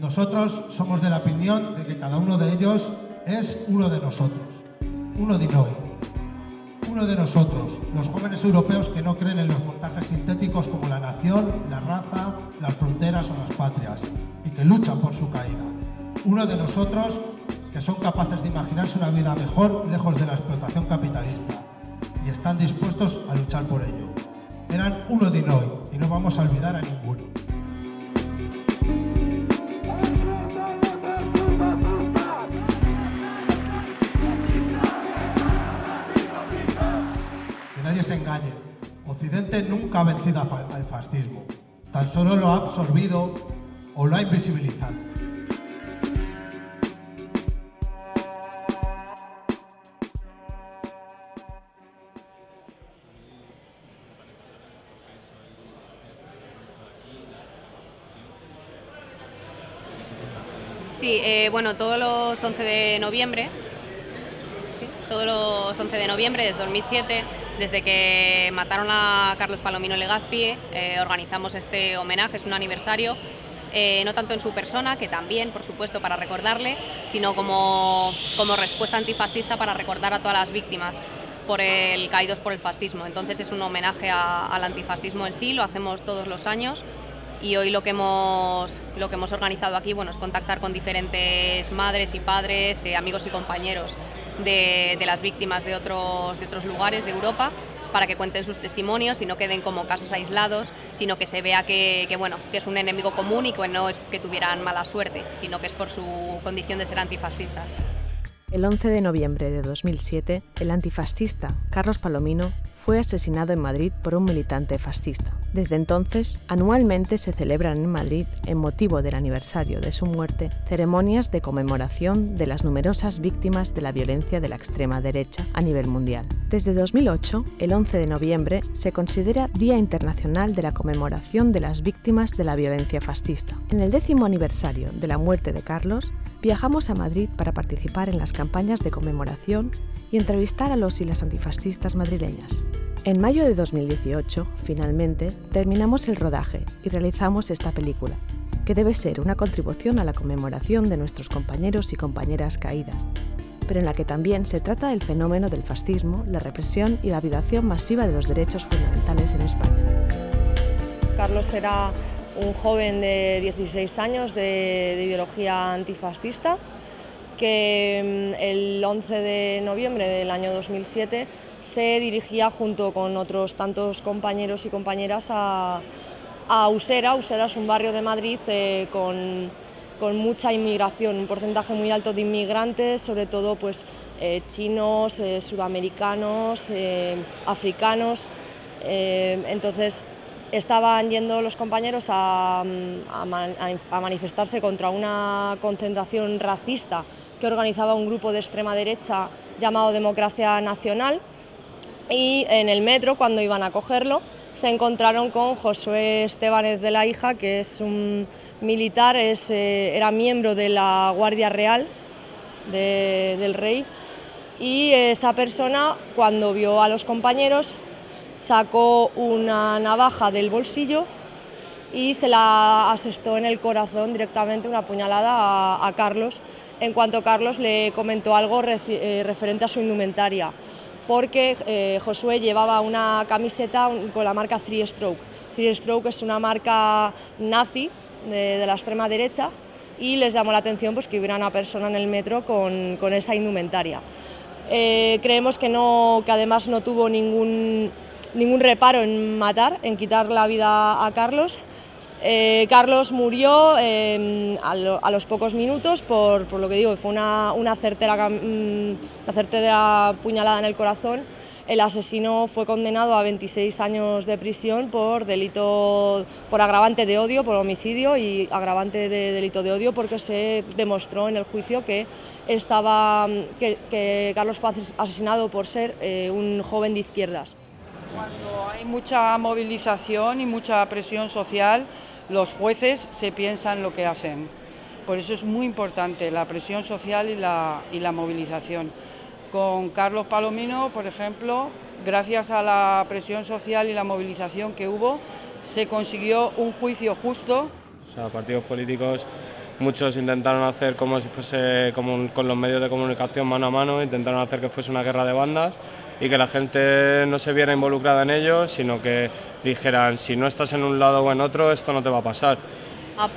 Nosotros somos de la opinión de que cada uno de ellos es uno de nosotros, uno de noi, uno de nosotros, los jóvenes europeos que no creen en los montajes sintéticos como la nación, la raza, las fronteras o las patrias, y que luchan por su caída. Uno de nosotros que son capaces de imaginarse una vida mejor lejos de la explotación capitalista y están dispuestos a luchar por ello. Eran uno de noi y no vamos a olvidar a ninguno. Que nadie se engañe, Occidente nunca ha vencido al fascismo, tan solo lo ha absorbido o lo ha invisibilizado. Sí, bueno, todos los 11 de noviembre, desde 2007, desde que mataron a Carlos Palomino Legazpi, organizamos este homenaje, es un aniversario, no tanto en su persona, que también, por supuesto, para recordarle, sino como respuesta antifascista para recordar a todas las víctimas caídos por el fascismo. Entonces es un homenaje al antifascismo en sí, lo hacemos todos los años. Y hoy lo que hemos organizado aquí, bueno, es contactar con diferentes madres y padres, amigos y compañeros de las víctimas de otros lugares de Europa, para que cuenten sus testimonios y no queden como casos aislados, sino que se vea que es un enemigo común y que no es que tuvieran mala suerte, sino que es por su condición de ser antifascistas. El 11 de noviembre de 2007, el antifascista Carlos Palomino fue asesinado en Madrid por un militante fascista. Desde entonces, anualmente se celebran en Madrid, en motivo del aniversario de su muerte, ceremonias de conmemoración de las numerosas víctimas de la violencia de la extrema derecha a nivel mundial. Desde 2008, el 11 de noviembre se considera Día Internacional de la Conmemoración de las Víctimas de la Violencia Fascista. En el 10º aniversario de la muerte de Carlos, viajamos a Madrid para participar en las campañas de conmemoración y entrevistar a los y las antifascistas madrileñas. En mayo de 2018, finalmente, terminamos el rodaje y realizamos esta película, que debe ser una contribución a la conmemoración de nuestros compañeros y compañeras caídas, pero en la que también se trata del fenómeno del fascismo, la represión y la violación masiva de los derechos fundamentales en España. Carlos era un joven de 16 años de ideología antifascista que el 11 de noviembre del año 2007 se dirigía junto con otros tantos compañeros y compañeras a Usera. Usera es un barrio de Madrid con mucha inmigración, un porcentaje muy alto de inmigrantes, sobre todo pues, chinos, sudamericanos, africanos. Entonces estaban yendo los compañeros a manifestarse contra una concentración racista que organizaba un grupo de extrema derecha llamado Democracia Nacional, y en el metro, cuando iban a cogerlo, se encontraron con Josué Estebanez de la Hija, que es un militar, era miembro de la Guardia Real del Rey, y esa persona, cuando vio a los compañeros, sacó una navaja del bolsillo y se la asestó en el corazón directamente, una puñalada a Carlos, en cuanto Carlos le comentó algo referente a su indumentaria, porque Josué llevaba una camiseta con la marca Three Stroke. Three Stroke es una marca nazi de la extrema derecha, y les llamó la atención pues, que hubiera una persona en el metro con esa indumentaria. Creemos que además no tuvo ningún reparo en matar, en quitar la vida a Carlos. Carlos murió a los pocos minutos por lo que digo, fue una certera puñalada en el corazón. El asesino fue condenado a 26 años de prisión por agravante de odio, por homicidio y agravante de delito de odio, porque se demostró en el juicio que Carlos fue asesinado por ser un joven de izquierdas. Cuando hay mucha movilización y mucha presión social, los jueces se piensan lo que hacen. Por eso es muy importante la presión social y la movilización. Con Carlos Palomino, por ejemplo, gracias a la presión social y la movilización que hubo, se consiguió un juicio justo. O sea, partidos políticos muchos intentaron hacer como si fuese como con los medios de comunicación mano a mano, intentaron hacer que fuese una guerra de bandas y que la gente no se viera involucrada en ello, sino que dijeran, si no estás en un lado o en otro, esto no te va a pasar.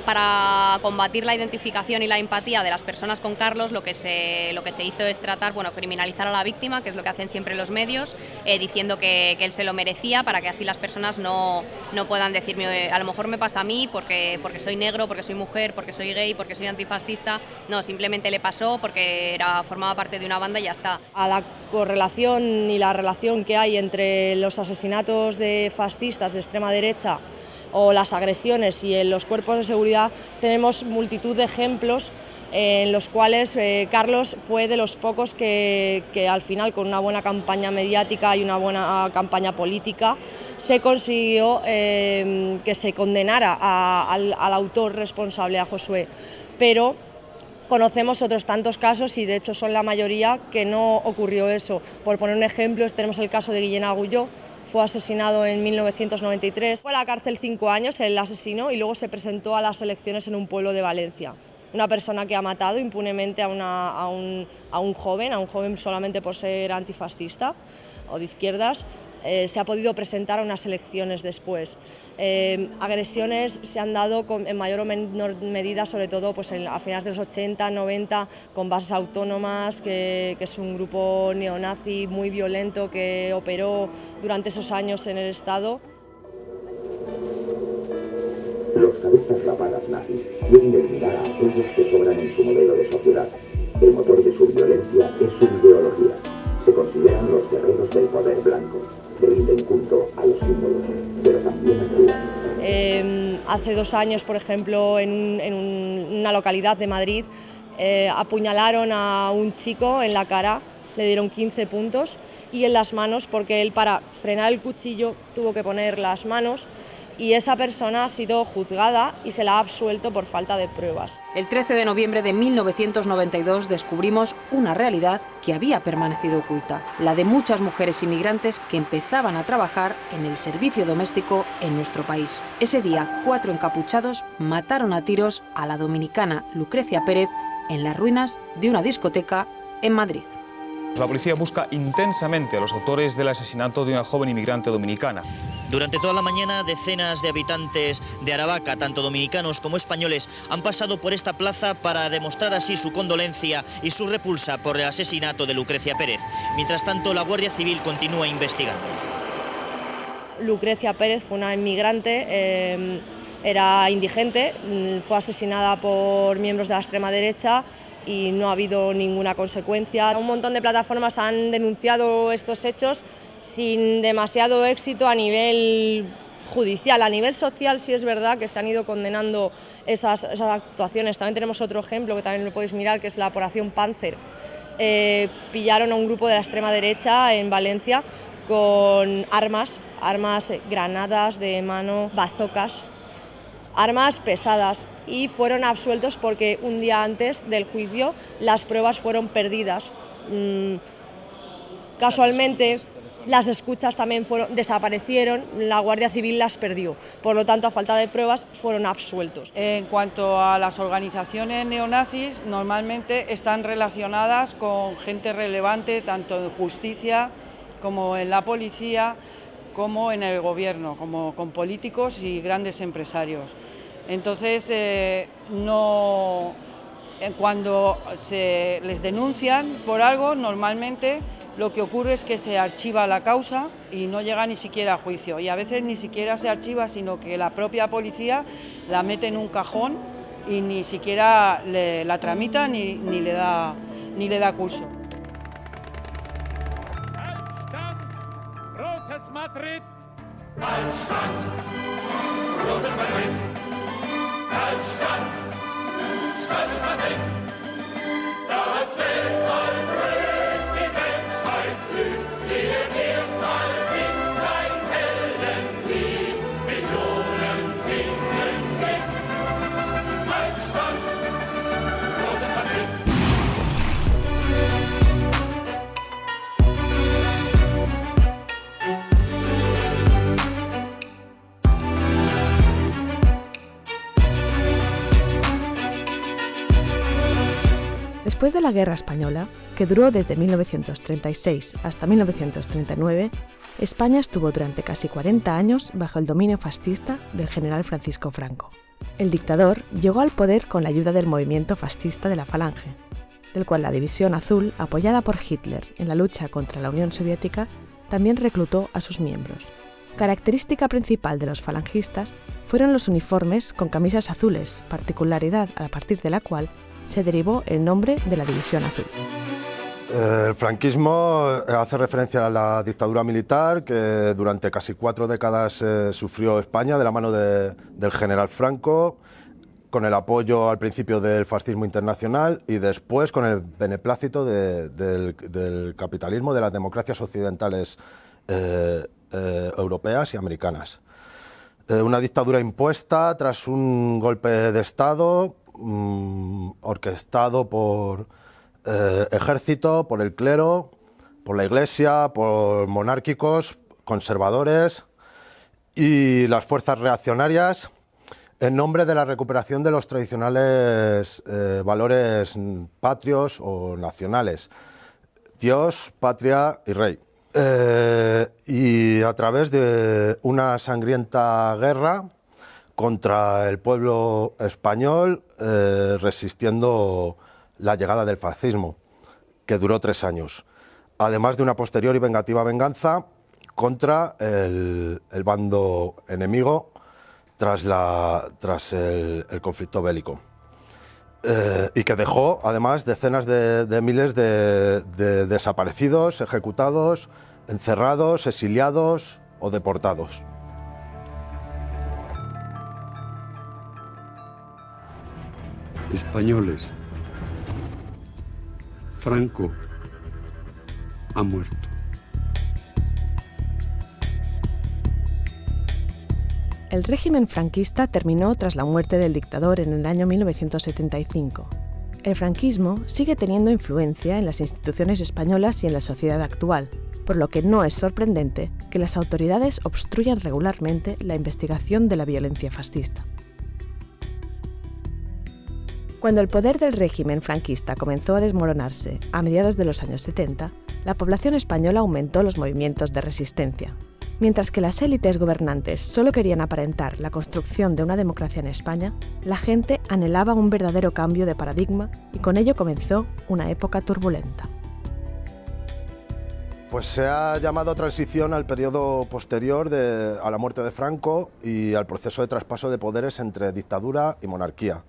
Para combatir la identificación y la empatía de las personas con Carlos, lo que se hizo es tratar, criminalizar a la víctima, que es lo que hacen siempre los medios, diciendo que él se lo merecía, para que así las personas no puedan decirme, a lo mejor me pasa a mí porque soy negro, porque soy mujer, porque soy gay, porque soy antifascista. No, simplemente le pasó porque formaba parte de una banda y ya está. A la correlación y la relación que hay entre los asesinatos de fascistas de extrema derecha o las agresiones y en los cuerpos de seguridad, tenemos multitud de ejemplos en los cuales Carlos fue de los pocos que al final, con una buena campaña mediática y una buena campaña política, se consiguió que se condenara al autor responsable, a Josué. Pero conocemos otros tantos casos, y de hecho son la mayoría, que no ocurrió eso. Por poner un ejemplo, tenemos el caso de Guillén Agulló. Fue asesinado en 1993. Fue a la cárcel 5 años el asesino y luego se presentó a las elecciones en un pueblo de Valencia. Una persona que ha matado impunemente a un joven solamente por ser antifascista o de izquierdas, se ha podido presentar a unas elecciones después. Agresiones se han dado en mayor o menor medida, sobre todo a finales de los 80, 90, con bases autónomas, que es un grupo neonazi muy violento que operó durante esos años en el Estado. Los cabezas rapadas nazis quieren eliminar a aquellos que sobran en su modelo de sociedad. El motor de su violencia es su ideología. Se consideran los guerreros del poder blanco. Rinden culto a los símbolos, pero también actúan. Hace 2 años, por ejemplo, en una localidad de Madrid, apuñalaron a un chico en la cara, le dieron 15 puntos, y en las manos, porque él, para frenar el cuchillo, tuvo que poner las manos, y esa persona ha sido juzgada y se la ha absuelto por falta de pruebas. El 13 de noviembre de 1992 descubrimos una realidad que había permanecido oculta, la de muchas mujeres inmigrantes que empezaban a trabajar en el servicio doméstico en nuestro país. Ese día, 4 encapuchados mataron a tiros a la dominicana Lucrecia Pérez en las ruinas de una discoteca en Madrid. La policía busca intensamente a los autores del asesinato de una joven inmigrante dominicana. Durante toda la mañana, decenas de habitantes de Aravaca, tanto dominicanos como españoles, han pasado por esta plaza para demostrar así su condolencia y su repulsa por el asesinato de Lucrecia Pérez. Mientras tanto, la Guardia Civil continúa investigando. Lucrecia Pérez fue una inmigrante, era indigente, fue asesinada por miembros de la extrema derecha y no ha habido ninguna consecuencia. Un montón de plataformas han denunciado estos hechos sin demasiado éxito a nivel judicial. A nivel social sí es verdad que se han ido condenando esas actuaciones. También tenemos otro ejemplo que también lo podéis mirar, que es la Operación Panzer. Pillaron a un grupo de la extrema derecha en Valencia con armas, granadas de mano, bazocas, armas pesadas, y fueron absueltos porque un día antes del juicio las pruebas fueron perdidas. Casualmente las escuchas también desaparecieron, la Guardia Civil las perdió, por lo tanto, a falta de pruebas, fueron absueltos. En cuanto a las organizaciones neonazis, normalmente están relacionadas con gente relevante, tanto en justicia como en la policía, como en el gobierno, como con políticos y grandes empresarios. Entonces, cuando se les denuncian por algo, normalmente lo que ocurre es que se archiva la causa y no llega ni siquiera a juicio. Y a veces ni siquiera se archiva, sino que la propia policía la mete en un cajón y ni siquiera la tramita ni le da curso. Rotes Madrid! Altstadt! Rotes Madrid! Altstadt! Stolzes Madrid! Das Weltall blüht, die Menschheit blüht, wir Erdmal singt dein Heldenlied, Millionen singen mit. Altstadt! Rotes Madrid! Después de la Guerra Española, que duró desde 1936 hasta 1939, España estuvo durante casi 40 años bajo el dominio fascista del general Francisco Franco. El dictador llegó al poder con la ayuda del movimiento fascista de la Falange, del cual la División Azul, apoyada por Hitler en la lucha contra la Unión Soviética, también reclutó a sus miembros. Característica principal de los falangistas fueron los uniformes con camisas azules, particularidad a partir de la cual se derivó el nombre de la División Azul. El franquismo hace referencia a la dictadura militar que durante casi 4 décadas sufrió España de la mano del general Franco, con el apoyo al principio del fascismo internacional y después con el beneplácito del capitalismo, de las democracias occidentales europeas y americanas. Una dictadura impuesta tras un golpe de Estado orquestado por ejército, por el clero, por la Iglesia, por monárquicos, conservadores y las fuerzas reaccionarias, en nombre de la recuperación de los tradicionales valores patrios o nacionales: Dios, patria y rey. Y a través de una sangrienta guerra contra el pueblo español, resistiendo la llegada del fascismo, que duró 3 años, además de una posterior y vengativa venganza contra el bando enemigo tras el conflicto bélico, y que dejó además decenas de miles de desaparecidos, ejecutados, encerrados, exiliados o deportados. Españoles, Franco ha muerto. El régimen franquista terminó tras la muerte del dictador en el año 1975. El franquismo sigue teniendo influencia en las instituciones españolas y en la sociedad actual, por lo que no es sorprendente que las autoridades obstruyan regularmente la investigación de la violencia fascista. Cuando el poder del régimen franquista comenzó a desmoronarse a mediados de los años 70, la población española aumentó los movimientos de resistencia. Mientras que las élites gobernantes solo querían aparentar la construcción de una democracia en España, la gente anhelaba un verdadero cambio de paradigma y con ello comenzó una época turbulenta. Pues se ha llamado transición al periodo posterior a la muerte de Franco y al proceso de traspaso de poderes entre dictadura y monarquía.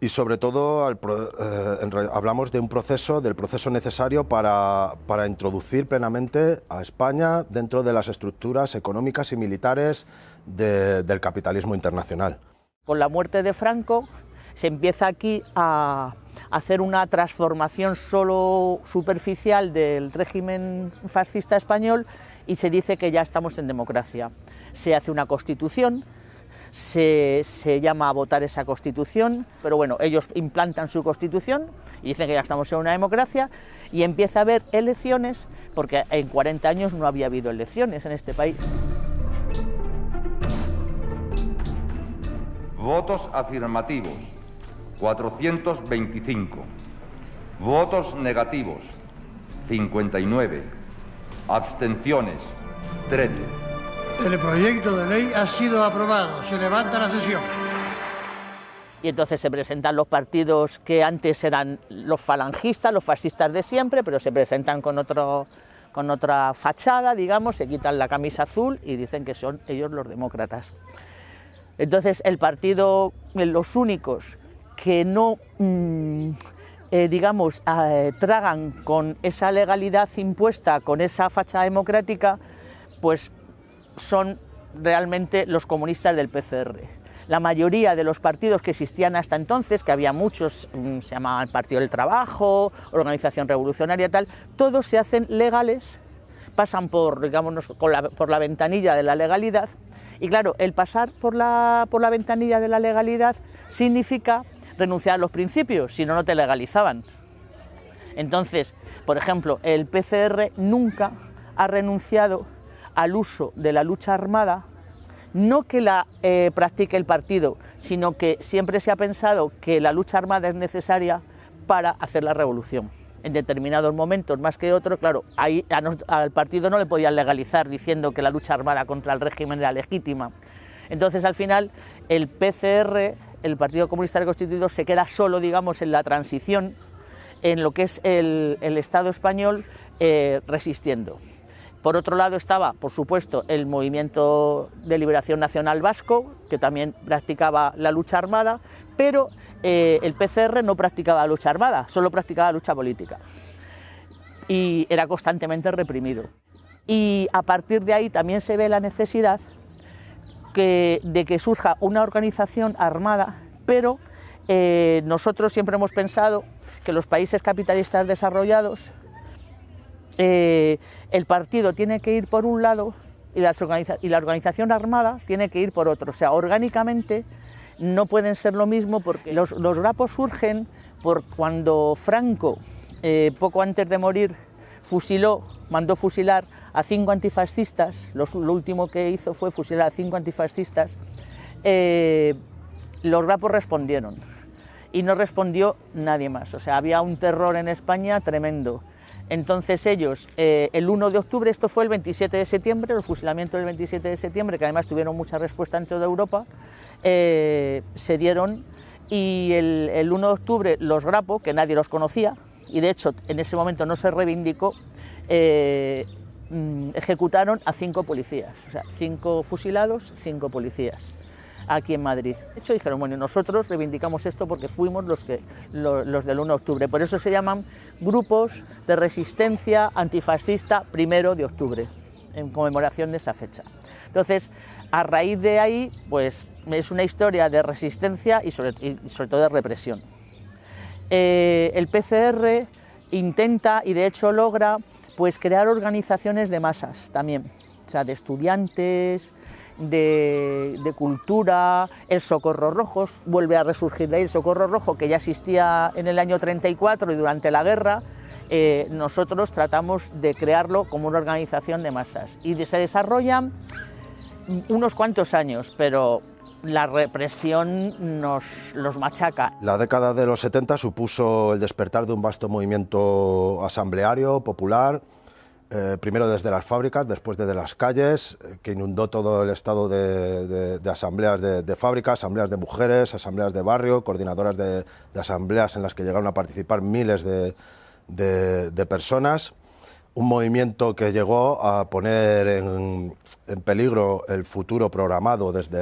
Y sobre todo hablamos de del proceso necesario para introducir plenamente a España dentro de las estructuras económicas y militares del capitalismo internacional. Con la muerte de Franco se empieza aquí a hacer una transformación solo superficial del régimen fascista español y se dice que ya estamos en democracia. Se hace una constitución. Se llama a votar esa Constitución, pero bueno, ellos implantan su Constitución y dicen que ya estamos en una democracia y empieza a haber elecciones, porque en 40 años no había habido elecciones en este país. Votos afirmativos, 425. Votos negativos, 59. Abstenciones, 13. El proyecto de ley ha sido aprobado. Se levanta la sesión. Y entonces se presentan los partidos que antes eran los falangistas, los fascistas de siempre, pero se presentan con otra fachada, digamos, se quitan la camisa azul y dicen que son ellos los demócratas. Entonces el partido, los únicos que no, tragan con esa legalidad impuesta, con esa fachada democrática, pues son realmente los comunistas del PCR. La mayoría de los partidos que existían hasta entonces, que había muchos, se llamaban Partido del Trabajo, Organización Revolucionaria, tal, todos se hacen legales, pasan por la ventanilla de la legalidad, y claro, el pasar por la ventanilla de la legalidad significa renunciar a los principios, si no, no te legalizaban. Entonces, por ejemplo, el PCR nunca ha renunciado al uso de la lucha armada, no que la practique el partido, sino que siempre se ha pensado que la lucha armada es necesaria para hacer la revolución. En determinados momentos más que otros, claro, ahí al partido no le podían legalizar diciendo que la lucha armada contra el régimen era legítima. Entonces, al final, el PCR, el Partido Comunista Reconstituido, se queda solo, digamos, en la transición, en lo que es el Estado español resistiendo. Por otro lado estaba, por supuesto, el Movimiento de Liberación Nacional Vasco, que también practicaba la lucha armada, pero el PCR no practicaba la lucha armada, solo practicaba la lucha política. Y era constantemente reprimido. Y a partir de ahí también se ve la necesidad de que surja una organización armada, pero nosotros siempre hemos pensado que los países capitalistas desarrollados, el partido tiene que ir por un lado y la organización armada tiene que ir por otro. O sea, orgánicamente no pueden ser lo mismo, porque los grapos surgen por cuando Franco, poco antes de morir, mandó fusilar a 5 antifascistas. Lo último que hizo fue fusilar a 5 antifascistas. Los grapos respondieron y no respondió nadie más. O sea, había un terror en España tremendo. Entonces ellos, el 1 de octubre, esto fue el 27 de septiembre, el fusilamiento del 27 de septiembre, que además tuvieron mucha respuesta en toda Europa, se dieron, y el 1 de octubre los Grapo, que nadie los conocía, y de hecho en ese momento no se reivindicó, ejecutaron a 5 policías, o sea, 5 fusilados, 5 policías, aquí en Madrid. De hecho dijeron, bueno, nosotros reivindicamos esto porque fuimos los del 1 de octubre, por eso se llaman grupos de resistencia antifascista 1 de octubre, en conmemoración de esa fecha. Entonces, a raíz de ahí, pues es una historia de resistencia y sobre todo de represión. El PCR intenta, y de hecho logra, pues crear organizaciones de masas también, o sea, de estudiantes, de cultura. El Socorro Rojo vuelve a resurgir de ahí, el Socorro Rojo, que ya existía en el año 34 y durante la guerra. Nosotros tratamos de crearlo como una organización de masas y se desarrollan unos cuantos años, pero la represión los machaca. La década de los 70 supuso el despertar de un vasto movimiento asambleario, popular, primero desde las fábricas, después desde las calles, que inundó todo el estado de asambleas de fábricas, asambleas de mujeres, asambleas de barrio, coordinadoras de asambleas en las que llegaron a participar miles de personas. Un movimiento que llegó a poner en peligro el futuro programado desde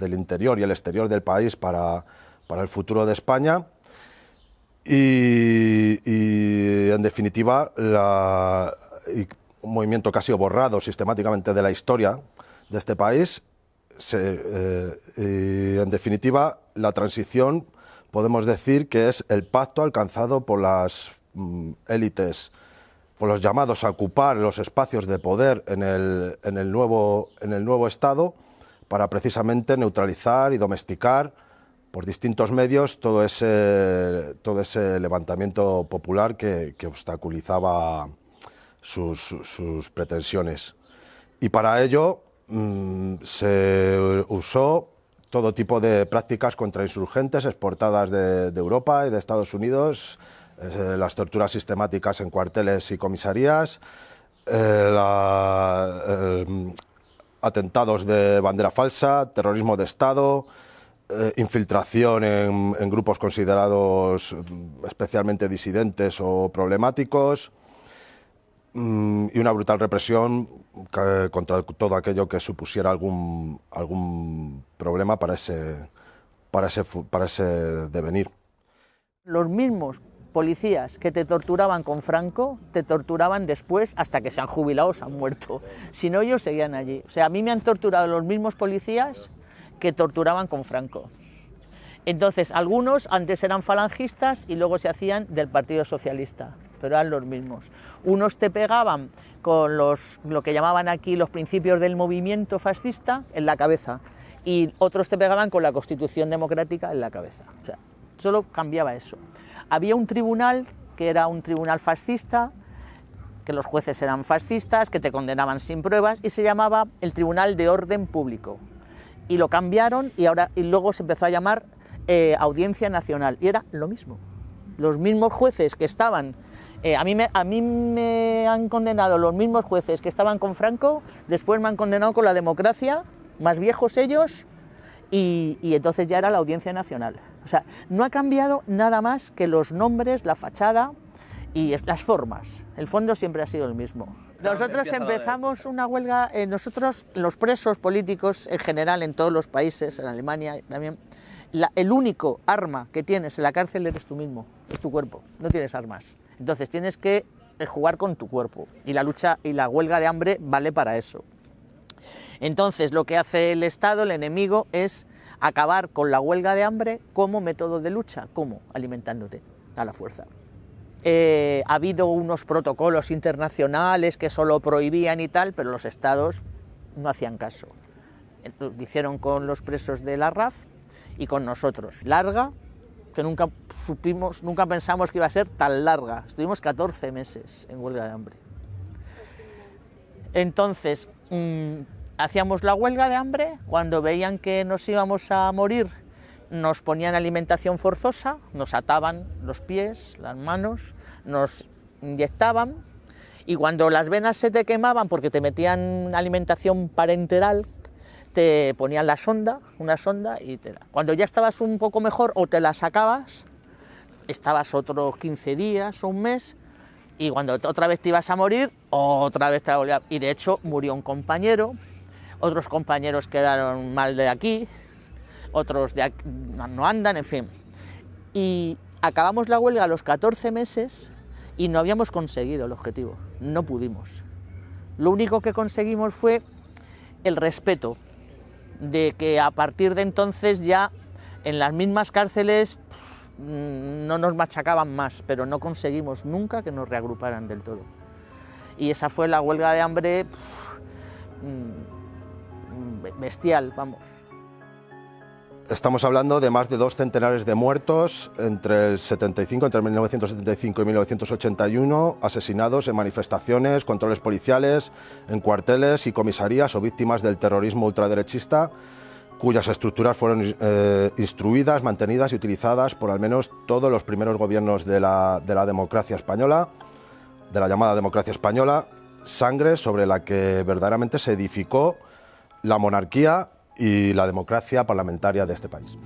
el interior y el exterior del país para el futuro de España. Y en definitiva, un movimiento que ha sido borrado sistemáticamente de la historia de este país. Y en definitiva, la transición, podemos decir que es el pacto alcanzado por las élites, por los llamados a ocupar los espacios de poder en el nuevo Estado, para precisamente neutralizar y domesticar por distintos medios todo ese levantamiento popular que obstaculizaba sus pretensiones. Y para ello se usó todo tipo de prácticas contrainsurgentes exportadas de Europa y de Estados Unidos, las torturas sistemáticas en cuarteles y comisarías, atentados de bandera falsa, terrorismo de Estado, infiltración en grupos considerados especialmente disidentes o problemáticos, y una brutal represión contra todo aquello que supusiera algún problema para ese devenir. Los mismos policías que te torturaban con Franco, te torturaban después hasta que se han jubilado o se han muerto. Si no, ellos seguían allí. O sea, a mí me han torturado los mismos policías que torturaban con Franco. Entonces, algunos antes eran falangistas y luego se hacían del Partido Socialista, pero eran los mismos. Unos te pegaban con lo que llamaban aquí los principios del movimiento fascista en la cabeza, y otros te pegaban con la Constitución Democrática en la cabeza. O sea, solo cambiaba eso. Había un tribunal que era un tribunal fascista, que los jueces eran fascistas, que te condenaban sin pruebas, y se llamaba el Tribunal de Orden Público. Y lo cambiaron y luego se empezó a llamar Audiencia Nacional, y era lo mismo. Los mismos jueces que estaban, a mí me han condenado los mismos jueces que estaban con Franco, después me han condenado con la democracia, más viejos ellos, y entonces ya era la Audiencia Nacional. O sea, no ha cambiado nada más que los nombres, la fachada y las formas. El fondo siempre ha sido el mismo. Nosotros empezamos una huelga, nosotros, los presos políticos en general en todos los países, en Alemania también, el único arma que tienes en la cárcel eres tú mismo, es tu cuerpo, no tienes armas. Entonces tienes que jugar con tu cuerpo y la lucha y la huelga de hambre vale para eso. Entonces lo que hace el Estado, el enemigo, es acabar con la huelga de hambre como método de lucha. ¿Cómo? Alimentándote a la fuerza. Ha habido unos protocolos internacionales que solo prohibían y tal, pero los estados no hacían caso. Lo hicieron con los presos de la RAF y con nosotros. Larga, que nunca pensamos que iba a ser tan larga. Estuvimos 14 meses en huelga de hambre. Entonces, hacíamos la huelga de hambre, cuando veían que nos íbamos a morir, nos ponían alimentación forzosa, nos ataban los pies, las manos, nos inyectaban, y cuando las venas se te quemaban porque te metían alimentación parenteral, te ponían una sonda y cuando ya estabas un poco mejor o te la sacabas, estabas otros 15 días o un mes, y cuando otra vez te ibas a morir, otra vez te la volvían. Y de hecho murió un compañero, otros compañeros quedaron mal de aquí, otros de aquí no andan, en fin. Y acabamos la huelga a los 14 meses y no habíamos conseguido el objetivo, no pudimos. Lo único que conseguimos fue el respeto, de que a partir de entonces ya en las mismas cárceles no nos machacaban más, pero no conseguimos nunca que nos reagruparan del todo. Y esa fue la huelga de hambre bestial, vamos. Estamos hablando de más de 2 centenares de muertos entre 1975 y 1981, asesinados en manifestaciones, controles policiales, en cuarteles y comisarías o víctimas del terrorismo ultraderechista, cuyas estructuras fueron instruidas, mantenidas y utilizadas por al menos todos los primeros gobiernos de la democracia española, de la llamada democracia española, sangre sobre la que verdaderamente se edificó la monarquía y la democracia parlamentaria de este país.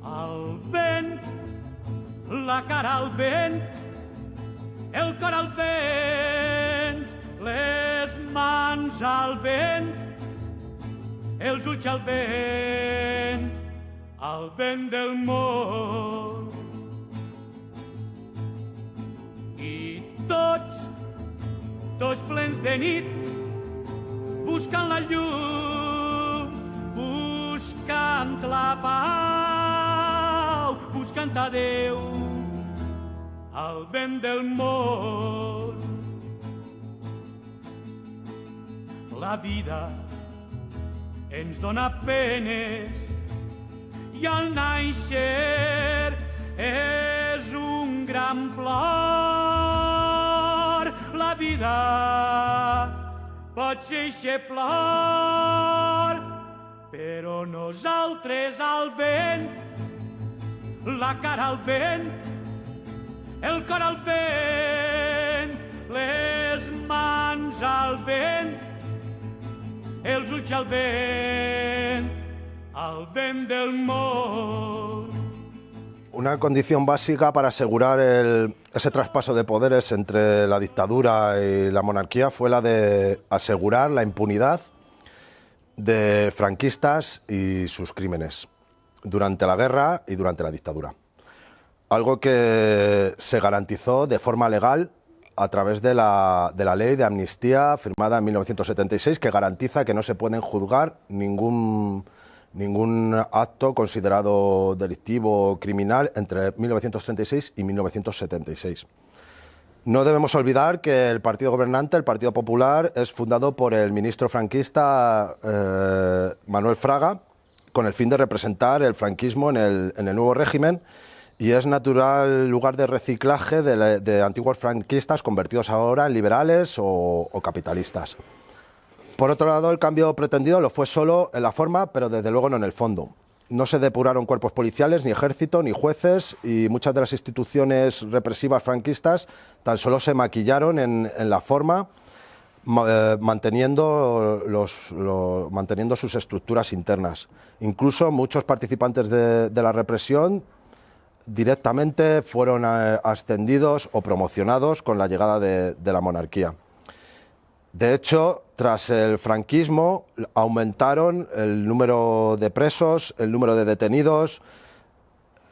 Al vent, la cara al vent, el cor al vent, les mans al vent, els ulls al vent del món. I tots plens de nit, buscant la llum, buscant la pau, buscant a Déu, al vent del món. La vida ens dona penes i al naixer és un gran plor. La vida pot ser eixe plor, però nosaltres al vent, la cara al vent, el cor al vent, les mans al vent, els ulls al vent del món. Una condición básica para asegurar ese traspaso de poderes entre la dictadura y la monarquía fue la de asegurar la impunidad de franquistas y sus crímenes durante la guerra y durante la dictadura. Algo que se garantizó de forma legal a través de la ley de amnistía firmada en 1976, que garantiza que no se pueden juzgar ningún acto considerado delictivo o criminal entre 1936 y 1976. No debemos olvidar que el partido gobernante, el Partido Popular, es fundado por el ministro franquista Manuel Fraga, con el fin de representar el franquismo en el nuevo régimen, y es natural lugar de reciclaje de antiguos franquistas convertidos ahora en liberales o capitalistas. Por otro lado, el cambio pretendido lo fue solo en la forma, pero desde luego no en el fondo. No se depuraron cuerpos policiales, ni ejército, ni jueces, y muchas de las instituciones represivas franquistas tan solo se maquillaron en la forma, manteniendo sus estructuras internas. Incluso muchos participantes de la represión directamente fueron ascendidos o promocionados con la llegada de la monarquía. De hecho, tras el franquismo aumentaron el número de presos, el número de detenidos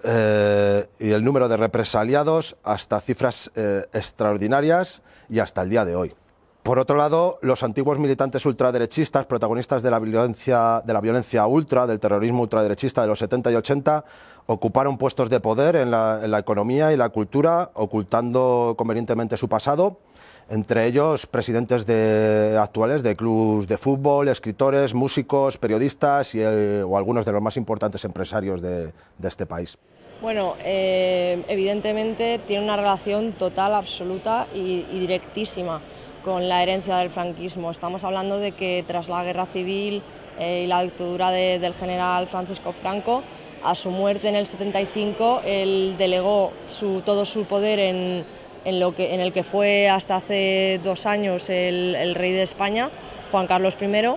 y el número de represaliados hasta cifras extraordinarias y hasta el día de hoy. Por otro lado, los antiguos militantes ultraderechistas, protagonistas de la violencia ultra, del terrorismo ultraderechista de los 70 y 80, ocuparon puestos de poder en la economía y la cultura, ocultando convenientemente su pasado. Entre ellos presidentes actuales de clubes de fútbol, escritores, músicos, periodistas o algunos de los más importantes empresarios de este país. Bueno, evidentemente tiene una relación total, absoluta y directísima con la herencia del franquismo. Estamos hablando de que tras la guerra civil y la dictadura del general Francisco Franco, a su muerte en el 75, él delegó todo su poder en el que fue hasta hace 2 años el rey de España, Juan Carlos I,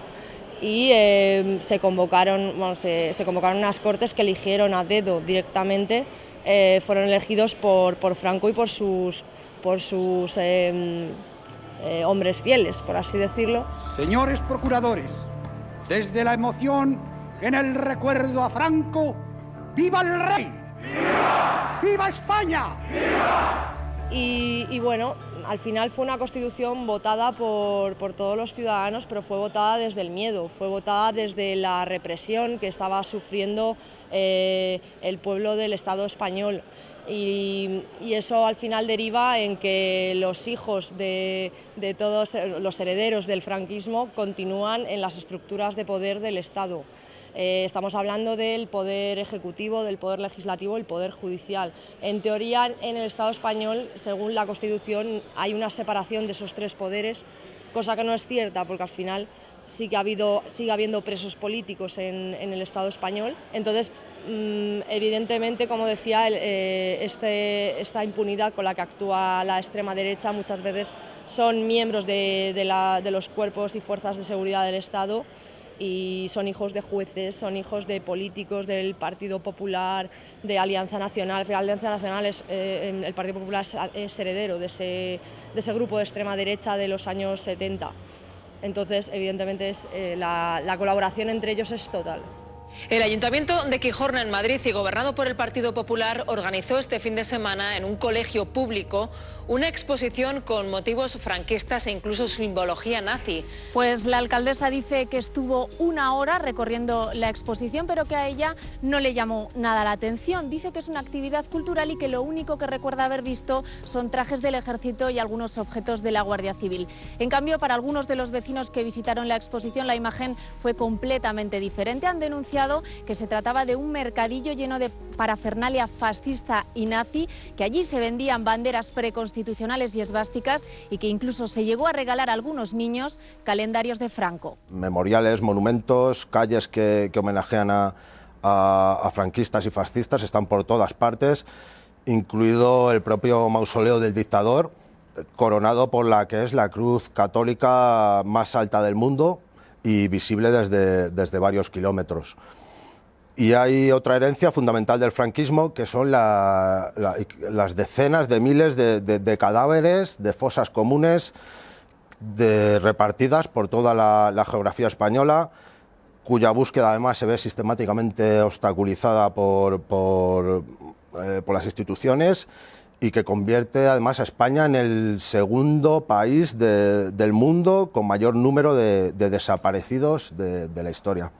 y se convocaron unas cortes que eligieron a dedo directamente, fueron elegidos por Franco y por sus hombres fieles, por así decirlo. Señores procuradores, desde la emoción en el recuerdo a Franco, ¡viva el rey! ¡Viva! ¡Viva España! ¡Viva! Y bueno, al final fue una constitución votada por todos los ciudadanos, pero fue votada desde el miedo, fue votada desde la represión que estaba sufriendo el pueblo del Estado español. Y eso al final deriva en que los hijos de todos los herederos del franquismo continúan en las estructuras de poder del Estado. Estamos hablando del poder ejecutivo, del poder legislativo, el poder judicial. En teoría, en el Estado español, según la Constitución, hay una separación de esos 3 poderes, cosa que no es cierta, porque al final sigue habiendo presos políticos en el Estado español. Entonces, evidentemente, como decía, esta impunidad con la que actúa la extrema derecha muchas veces son miembros de los cuerpos y fuerzas de seguridad del Estado, y son hijos de jueces, son hijos de políticos del Partido Popular, de Alianza Nacional. Alianza Nacional el Partido Popular es heredero de ese grupo de extrema derecha de los años 70. Entonces, evidentemente, la colaboración entre ellos es total. El Ayuntamiento de Gijón, en Madrid, y gobernado por el Partido Popular, organizó este fin de semana en un colegio público una exposición con motivos franquistas e incluso simbología nazi. Pues la alcaldesa dice que estuvo 1 hora recorriendo la exposición, pero que a ella no le llamó nada la atención. Dice que es una actividad cultural y que lo único que recuerda haber visto son trajes del ejército y algunos objetos de la Guardia Civil. En cambio, para algunos de los vecinos que visitaron la exposición, la imagen fue completamente diferente. Han denunciado que se trataba de un mercadillo lleno de parafernalia fascista y nazi, que allí se vendían banderas preconstitucionales y esvásticas y que incluso se llegó a regalar a algunos niños calendarios de Franco. Memoriales, monumentos, calles que homenajean a franquistas y fascistas están por todas partes, incluido el propio mausoleo del dictador, coronado por la que es la cruz católica más alta del mundo y visible desde varios kilómetros. Y hay otra herencia fundamental del franquismo, que son las decenas de miles de cadáveres, de fosas comunes, repartidas por toda la geografía española, cuya búsqueda además se ve sistemáticamente obstaculizada por las instituciones, y que convierte además a España en el segundo país del mundo con mayor número de desaparecidos de la historia.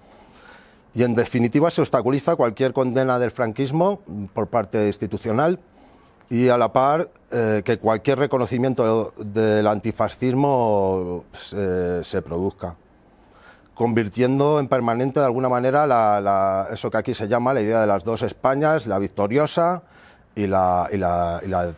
Y en definitiva se obstaculiza cualquier condena del franquismo por parte institucional y a la par que cualquier reconocimiento del antifascismo se produzca, convirtiendo en permanente de alguna manera eso que aquí se llama la idea de las 2 Españas, la victoriosa y la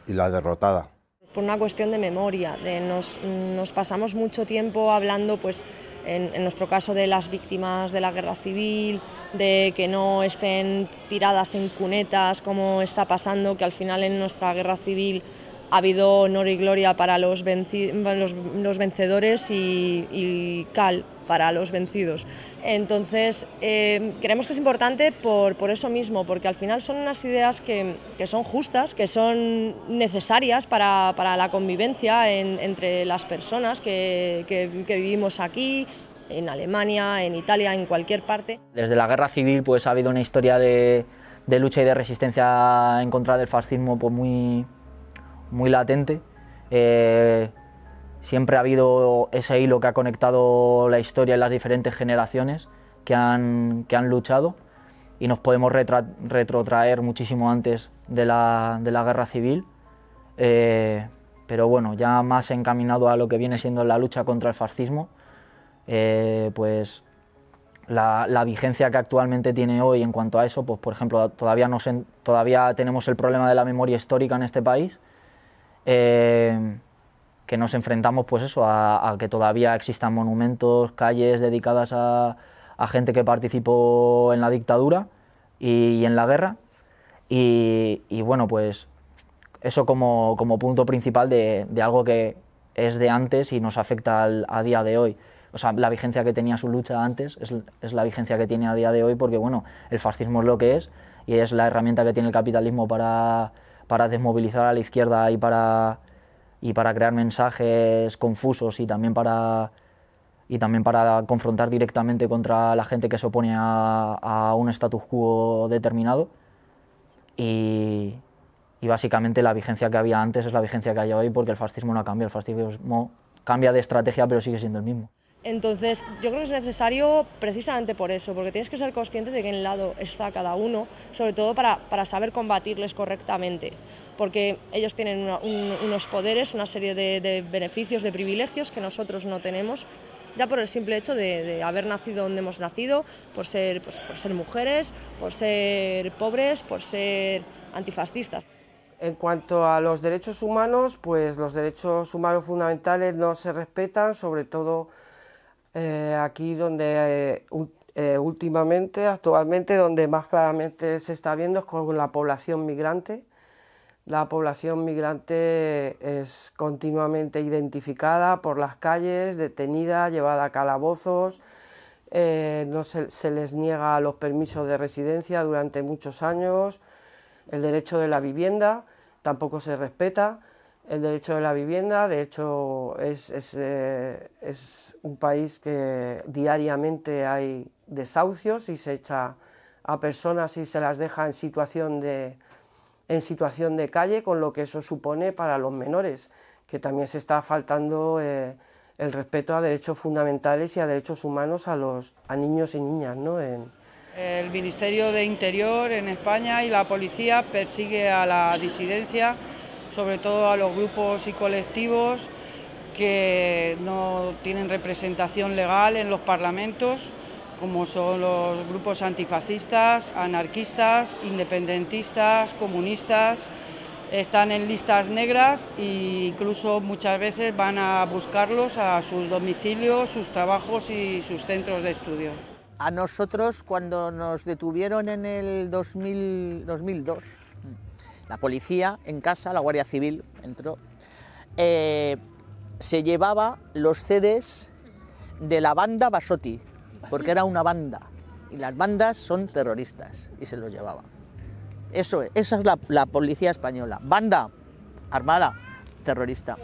derrotada. por una cuestión de memoria. Nos pasamos mucho tiempo hablando, pues, en nuestro caso, de las víctimas de la guerra civil, de que no estén tiradas en cunetas como está pasando, que al final en nuestra guerra civil ha habido honor y gloria para los vencedores y cal para los vencidos. Entonces, creemos que es importante por eso mismo, porque al final son unas ideas que son justas, que son necesarias para la convivencia entre las personas que vivimos aquí, en Alemania, en Italia, en cualquier parte. Desde la guerra civil pues ha habido una historia de lucha y de resistencia en contra del fascismo pues muy latente. Siempre ha habido ese hilo que ha conectado la historia en las diferentes generaciones que han luchado, y nos podemos retrotraer muchísimo antes de la guerra civil, pero bueno, ya más encaminado a lo que viene siendo la lucha contra el fascismo, pues la vigencia que actualmente tiene hoy en cuanto a eso, pues por ejemplo todavía tenemos el problema de la memoria histórica en este país, que nos enfrentamos pues eso, a que todavía existan monumentos, calles dedicadas a gente que participó en la dictadura y en la guerra, y bueno, pues eso como punto principal de algo que es de antes y nos afecta a día de hoy. O sea, la vigencia que tenía su lucha antes es la vigencia que tiene a día de hoy, porque bueno, el fascismo es lo que es, y es la herramienta que tiene el capitalismo para desmovilizar a la izquierda y para crear mensajes confusos, y también para confrontar directamente contra la gente que se opone a un status quo determinado, y básicamente la vigencia que había antes es la vigencia que hay hoy, porque el fascismo no ha cambiado, el fascismo cambia de estrategia pero sigue siendo el mismo. Entonces, yo creo que es necesario precisamente por eso, porque tienes que ser consciente de qué lado está cada uno, sobre todo para saber combatirles correctamente, porque ellos tienen unos poderes, una serie de beneficios, de privilegios que nosotros no tenemos, ya por el simple hecho de haber nacido donde hemos nacido, por ser mujeres, por ser pobres, por ser antifascistas. En cuanto a los derechos humanos, pues los derechos humanos fundamentales no se respetan, sobre todo aquí donde actualmente, donde más claramente se está viendo es con la población migrante. La población migrante es continuamente identificada por las calles, detenida, llevada a calabozos, no se les niega los permisos de residencia durante muchos años, el derecho de la vivienda tampoco se respeta. El derecho de la vivienda, de hecho, es un país que diariamente hay desahucios y se echa a personas y se las deja en situación de calle, con lo que eso supone para los menores, que también se está faltando el respeto a derechos fundamentales y a derechos humanos a niños y niñas, ¿no? El Ministerio de Interior en España y la policía persigue a la disidencia, sobre todo a los grupos y colectivos que no tienen representación legal en los parlamentos, como son los grupos antifascistas, anarquistas, independentistas, comunistas. Están en listas negras e incluso muchas veces van a buscarlos a sus domicilios, sus trabajos y sus centros de estudio. A nosotros, cuando nos detuvieron en el 2002, la policía en casa, la Guardia Civil entró, se llevaba los CDs de la banda Basotti, porque era una banda, y las bandas son terroristas, y se los llevaba. Esa es la policía española, banda armada, terrorista.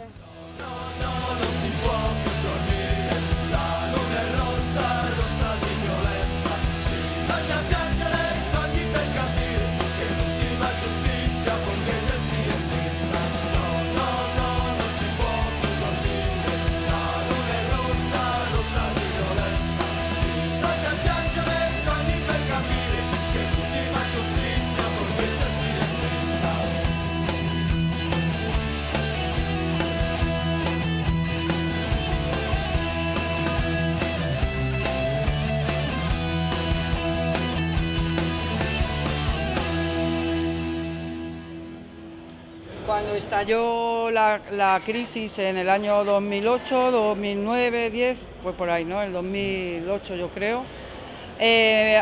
Cuando estalló la crisis en el año 2008, 2009, 10, fue por ahí, ¿no? El 2008 yo creo.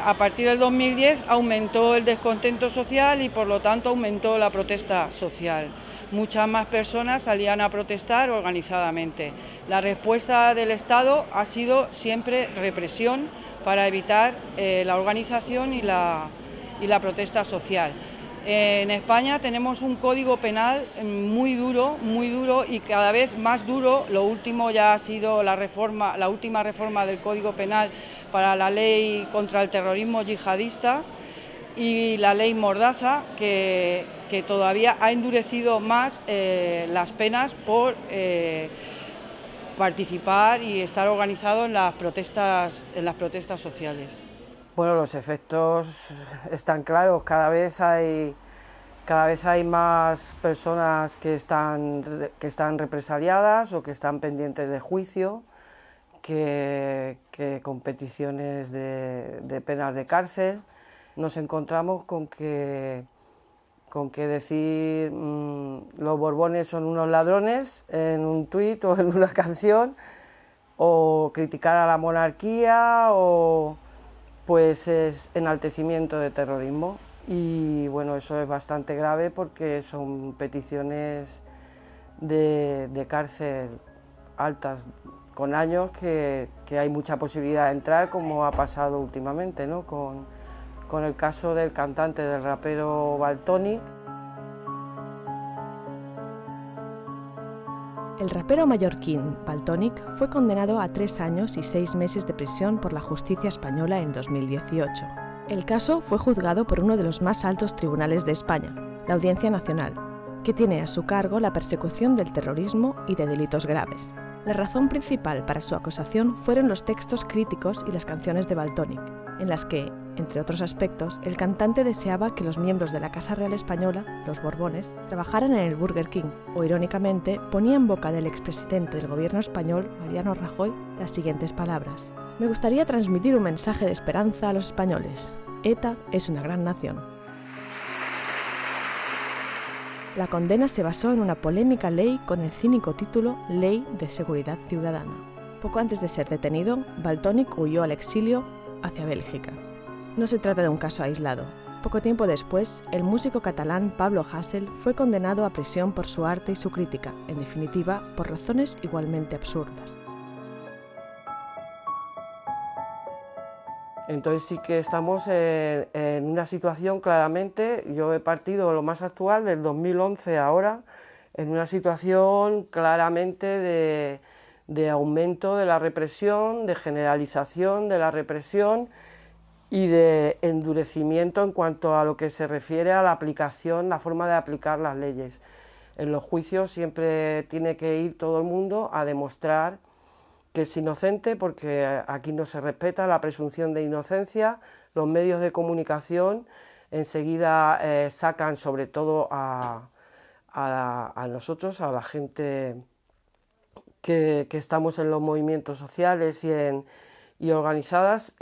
A partir del 2010 aumentó el descontento social y por lo tanto aumentó la protesta social. Muchas más personas salían a protestar organizadamente. La respuesta del Estado ha sido siempre represión para evitar la organización y la protesta social. En España tenemos un código penal muy duro y cada vez más duro. Lo último ya ha sido la última reforma del Código Penal para la ley contra el terrorismo yihadista y la ley Mordaza, que todavía ha endurecido más las penas por participar y estar organizado en las protestas sociales. Bueno, los efectos están claros, cada vez hay más personas que están represaliadas o que están pendientes de juicio, que con peticiones de penas de cárcel. Nos encontramos con que decir los Borbones son unos ladrones en un tuit o en una canción, o criticar a la monarquía, o pues es enaltecimiento de terrorismo. Y bueno, eso es bastante grave porque son peticiones de cárcel altas, con años, que hay mucha posibilidad de entrar, como ha pasado últimamente, ¿no? Con el caso del cantante, del rapero Valtonyc. El rapero mallorquín Valtonyc fue condenado a 3 años y 6 meses de prisión por la justicia española en 2018. El caso fue juzgado por uno de los más altos tribunales de España, la Audiencia Nacional, que tiene a su cargo la persecución del terrorismo y de delitos graves. La razón principal para su acusación fueron los textos críticos y las canciones de Valtonyc, en las que, entre otros aspectos, el cantante deseaba que los miembros de la Casa Real Española, los Borbones, trabajaran en el Burger King, o irónicamente ponía en boca del expresidente del gobierno español, Mariano Rajoy, las siguientes palabras: "Me gustaría transmitir un mensaje de esperanza a los españoles. ETA es una gran nación". La condena se basó en una polémica ley con el cínico título Ley de Seguridad Ciudadana. Poco antes de ser detenido, Valtonyc huyó al exilio hacia Bélgica. No se trata de un caso aislado. Poco tiempo después, el músico catalán Pablo Hasél fue condenado a prisión por su arte y su crítica, en definitiva, por razones igualmente absurdas. Entonces sí que estamos en una situación claramente, yo he partido lo más actual del 2011 ahora, en una situación claramente de aumento de la represión, de generalización de la represión y de endurecimiento en cuanto a lo que se refiere a la aplicación, la forma de aplicar las leyes. En los juicios siempre tiene que ir todo el mundo a demostrar que es inocente, porque aquí no se respeta la presunción de inocencia. Los medios de comunicación enseguida sacan sobre todo a nosotros, a la gente que estamos en los movimientos sociales y organizadas,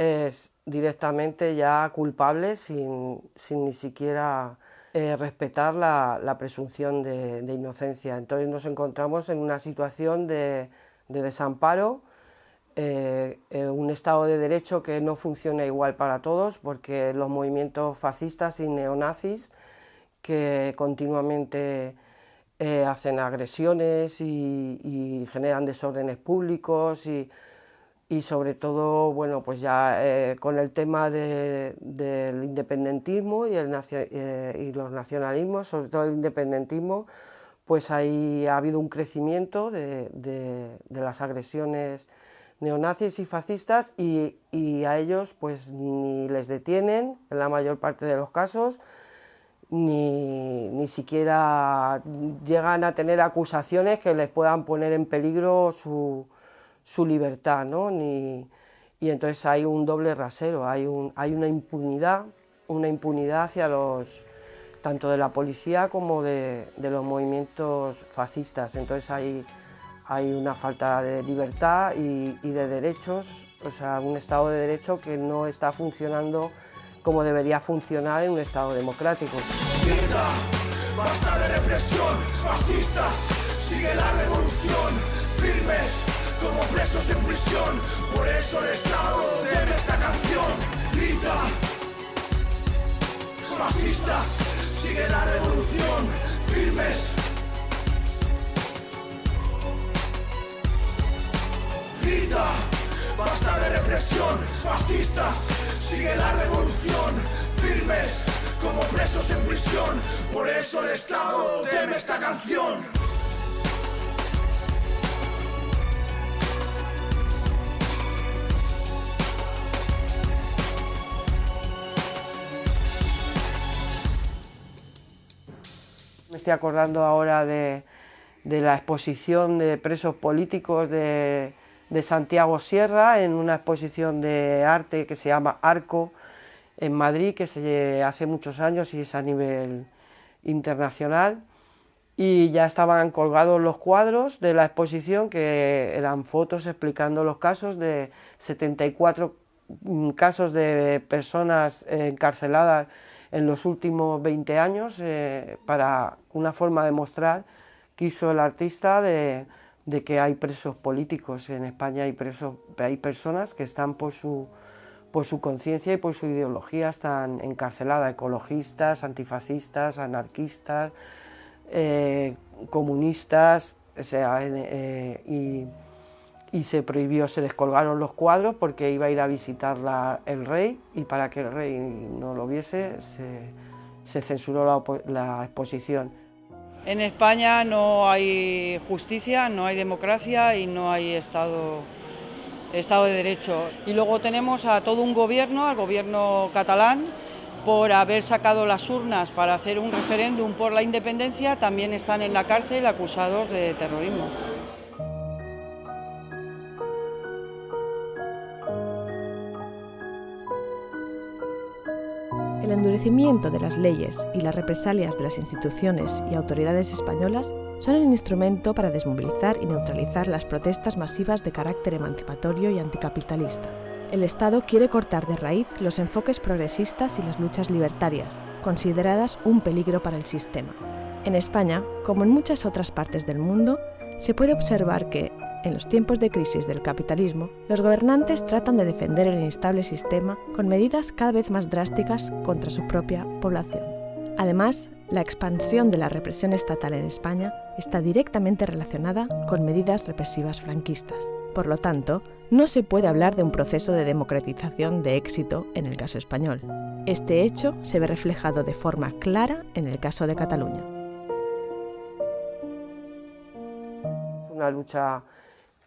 directamente ya culpables sin ni siquiera respetar la presunción de inocencia. Entonces nos encontramos en una situación de desamparo, un Estado de Derecho que no funciona igual para todos, porque los movimientos fascistas y neonazis que continuamente hacen agresiones y generan desórdenes públicos y sobre todo, bueno, pues ya con el tema del independentismo y los nacionalismos, sobre todo el independentismo, pues ahí ha habido un crecimiento de las agresiones neonazis y fascistas y a ellos pues ni les detienen en la mayor parte de los casos, ni siquiera llegan a tener acusaciones que les puedan poner en peligro su libertad, ¿no? Y entonces hay un doble rasero, hay una impunidad hacia tanto de la policía como de los movimientos fascistas. Entonces hay una falta de libertad y de derechos, o sea, un Estado de Derecho que no está funcionando como debería funcionar en un Estado democrático. basta de represión, fascistas, sigue la revolución, firmes como presos en prisión, por eso el Estado teme esta canción, grita. Fascistas, sigue la revolución, firmes. Grita, basta de represión, fascistas, sigue la revolución, firmes como presos en prisión, por eso el Estado teme esta canción. Me estoy acordando ahora de la exposición de presos políticos de Santiago Sierra, en una exposición de arte que se llama Arco, en Madrid, que se hace muchos años y es a nivel internacional. Y ya estaban colgados los cuadros de la exposición, que eran fotos explicando los casos de 74 casos de personas encarceladas en los últimos 20 años, para una forma de mostrar, quiso el artista, de que hay presos políticos en España, hay personas que están por su conciencia y por su ideología, están encarceladas, ecologistas, antifascistas, anarquistas, comunistas, o sea, y se prohibió, se descolgaron los cuadros porque iba a ir a visitar el rey, y para que el rey no lo viese se censuró la exposición. En España no hay justicia, no hay democracia y no hay Estado de Derecho. Y luego tenemos a todo un gobierno, al gobierno catalán, por haber sacado las urnas para hacer un referéndum por la independencia, también están en la cárcel acusados de terrorismo. El endurecimiento de las leyes y las represalias de las instituciones y autoridades españolas son el instrumento para desmovilizar y neutralizar las protestas masivas de carácter emancipatorio y anticapitalista. El Estado quiere cortar de raíz los enfoques progresistas y las luchas libertarias, consideradas un peligro para el sistema. En España, como en muchas otras partes del mundo, se puede observar que, en los tiempos de crisis del capitalismo, los gobernantes tratan de defender el inestable sistema con medidas cada vez más drásticas contra su propia población. Además, la expansión de la represión estatal en España está directamente relacionada con medidas represivas franquistas. Por lo tanto, no se puede hablar de un proceso de democratización de éxito en el caso español. Este hecho se ve reflejado de forma clara en el caso de Cataluña. Es una lucha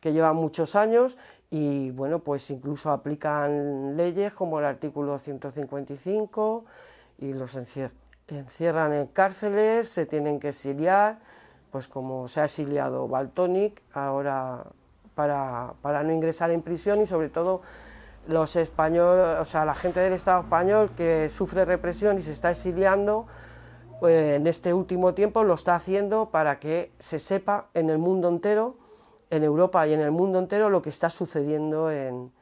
que lleva muchos años y bueno, pues incluso aplican leyes como el artículo 155 y los encierran en cárceles, se tienen que exiliar, pues como se ha exiliado Valtònyc ahora para no ingresar en prisión, y sobre todo los españoles, o sea, la gente del Estado español que sufre represión y se está exiliando, pues en este último tiempo lo está haciendo para que se sepa en el mundo entero, en Europa y en el mundo entero, lo que está sucediendo en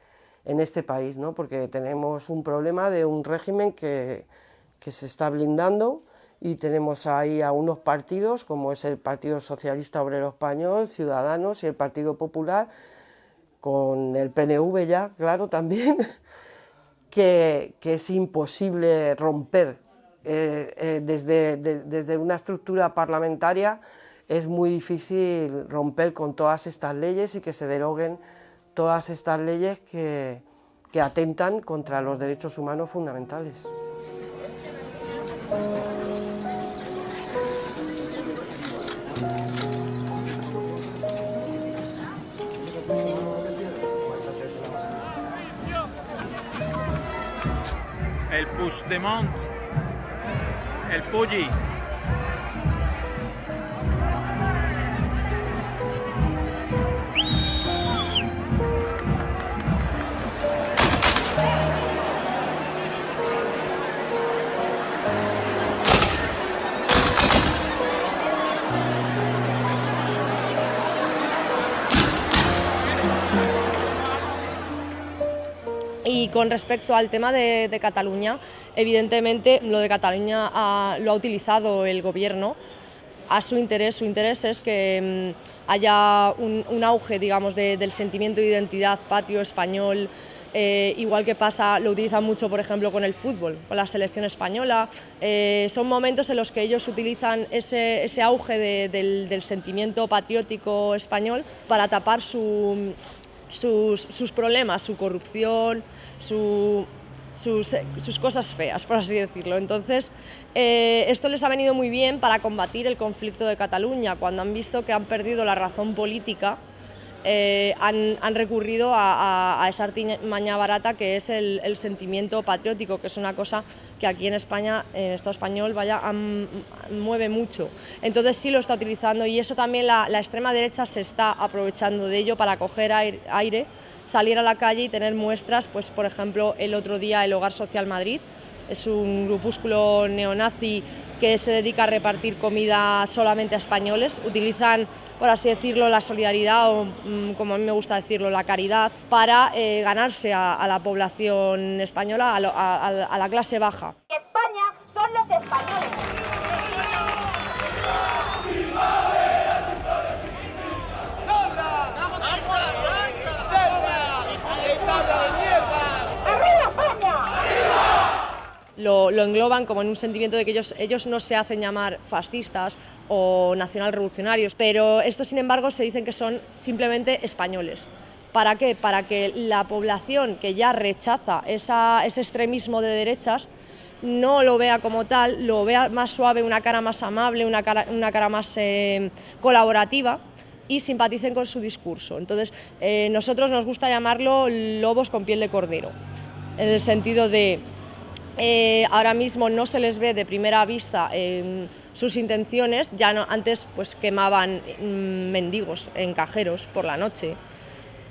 este país, ¿no? Porque tenemos un problema de un régimen que se está blindando, y tenemos ahí a unos partidos como es el Partido Socialista Obrero Español, Ciudadanos y el Partido Popular, con el PNV ya, claro, también, que es imposible romper. Desde una estructura parlamentaria es muy difícil romper con todas estas leyes y que se deroguen todas estas leyes que atentan contra los derechos humanos fundamentales. El Puigdemont, el Pulli. Y con respecto al tema de Cataluña, evidentemente lo de Cataluña lo ha utilizado el gobierno a su interés. Su interés es que haya un auge, digamos, del sentimiento de identidad patrio español, igual que pasa, lo utilizan mucho, por ejemplo, con el fútbol, con la selección española. Son momentos en los que ellos utilizan ese auge del sentimiento patriótico español para tapar sus problemas, su corrupción, sus cosas feas, por así decirlo. Entonces, esto les ha venido muy bien para combatir el conflicto de Cataluña. Cuando han visto que han perdido la razón política, han recurrido a esa artimaña barata que es el sentimiento patriótico, que es una cosa que aquí en España, en el Estado español, mueve mucho. Entonces sí lo está utilizando, y eso también la extrema derecha se está aprovechando de ello para coger aire, salir a la calle y tener muestras. Pues, por ejemplo, el otro día el Hogar Social Madrid es un grupúsculo neonazi que se dedica a repartir comida solamente a españoles. Utilizan, por así decirlo, la solidaridad o, como a mí me gusta decirlo, la caridad, para ganarse a la población española, a la clase baja. España son los españoles. Lo engloban como en un sentimiento de que ellos no se hacen llamar fascistas o nacional-revolucionarios, pero estos, sin embargo, se dicen que son simplemente españoles. ¿Para qué? Para que la población que ya rechaza ese extremismo de derechas no lo vea como tal, lo vea más suave, una cara más amable, una cara más colaborativa, y simpaticen con su discurso. Entonces, nosotros nos gusta llamarlo lobos con piel de cordero, en el sentido de ahora mismo no se les ve de primera vista sus intenciones. Ya no, antes pues quemaban mendigos en cajeros por la noche,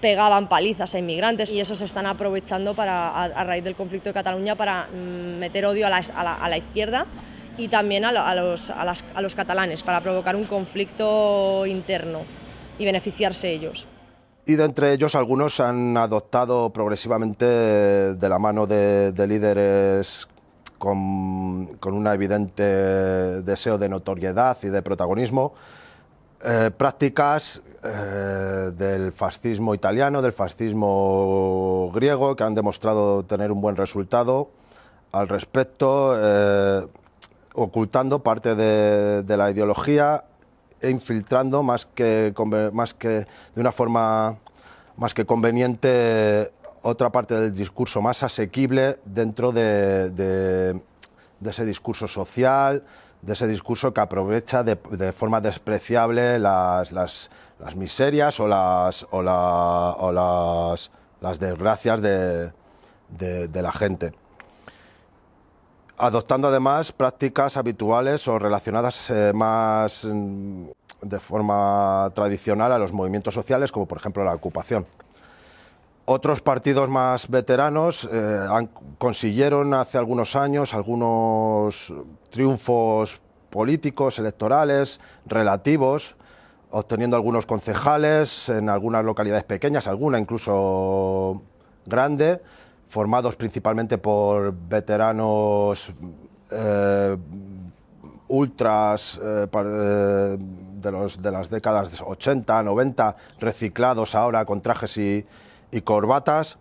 pegaban palizas a inmigrantes, y eso se están aprovechando a raíz del conflicto de Cataluña para meter odio a la izquierda y también a los catalanes, para provocar un conflicto interno y beneficiarse ellos. Y de entre ellos algunos han adoptado progresivamente, de la mano de líderes con un evidente deseo de notoriedad y de protagonismo, prácticas del fascismo italiano, del fascismo griego, que han demostrado tener un buen resultado al respecto, ocultando parte de la ideología e infiltrando más que de una forma más que conveniente otra parte del discurso más asequible dentro de ese discurso social, de ese discurso que aprovecha de forma despreciable las miserias o las desgracias de la gente, adoptando además prácticas habituales o relacionadas más de forma tradicional a los movimientos sociales, como por ejemplo la ocupación. Otros partidos más veteranos consiguieron hace algunos años algunos triunfos políticos, electorales, relativos, obteniendo algunos concejales en algunas localidades pequeñas, alguna incluso grande, formados principalmente por veteranos ultras de las décadas 80, 90, reciclados ahora con trajes y corbatas,